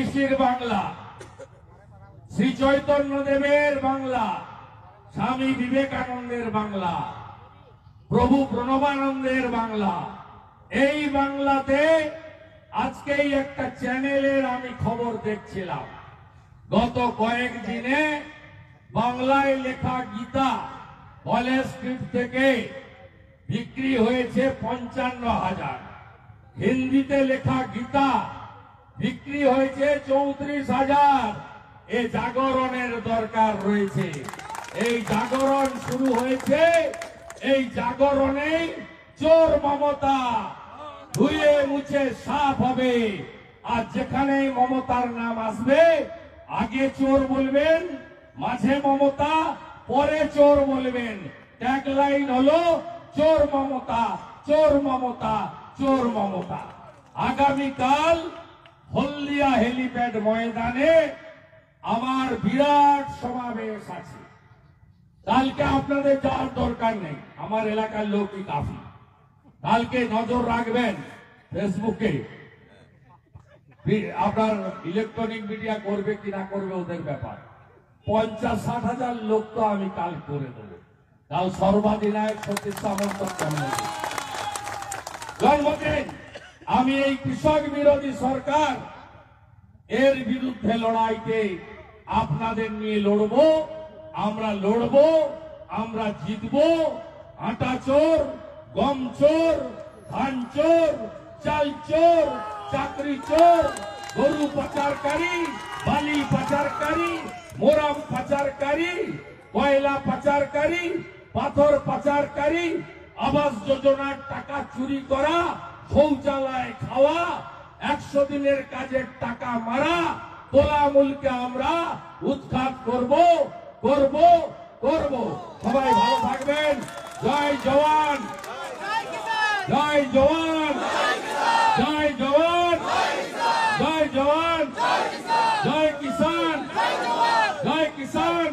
ঋষির বাংলা, শ্রী চৈতন্য দেবের বাংলা, স্বামী বিবেকানন্দের বাংলা, প্রভু প্রণবানন্দের বাংলা। এই বাংলাতে আজকেই একটা চ্যানেলের আমি খবর দেখছিলাম, গত কয়েকদিনে বাংলায় লেখা গীতা কলেজ স্ট্রিট থেকে বিক্রি হয়েছে 55,000, হিন্দিতে লেখা গীতা বিক্রি হয়েছে 34,000। এই জাগরণের দরকার রয়েছে। এই জাগরণ শুরু হয়েছে, এই জাগরণে চোর মমতা ধুয়ে মুছে সাফ হবে। আর যেখানে মমতার নাম আসবে, আগে চোর বলবেন, মাঝে মমতা, পরে চোর বলবেন। ট্যাগলাইন হলো চোর মমতা, চোর মমতা, চোর মমতা। আগামীকাল হলদিয়া হেলিপ্যাড ময়দানে আমার বিরাট সমাবেশ আছে। কালকে আপনাদের যাওয়ার দরকার নেই, আমার এলাকার লোকই কাফি। কালকে নজর রাখবেন ফেসবুকে, আপনার ইলেকট্রনিক মিডিয়া করবে কি না করবে ওদের ব্যাপার। 50-60 হাজার লোক তো আমি কাল করে দেবো। কাল সর্বাধিনায়ক সতীশ সামন্তর জন্মদিন। আমি এই কৃষক বিরোধী সরকার এর বিরুদ্ধে লড়াইতে আপনাদের নিয়ে লড়বো। আমরা লড়বো, আমরা জিতবো। আটা চোর, গম চোর, ধান চোর, চাল চোর, চাকরি চোর, গরু পাচারকারী, বালি পাচারকারী, মোরাম পাচারকারী, কয়লা পাচারকারী, পাথর পাচারকারী, আবাস যোজনার টাকা চুরি করা, শৌচালয় খাওয়া, 100 দিনের কাজের টাকা মারা, তোলামূলকে আমরা উৎখাত করব, করব, করব। সবাই ভালো থাকবেন। জয় জওয়ান, জয় জওয়ান, জয় জওয়ান, জয় জওয়ান, জয় কিষান, জয় কিষান।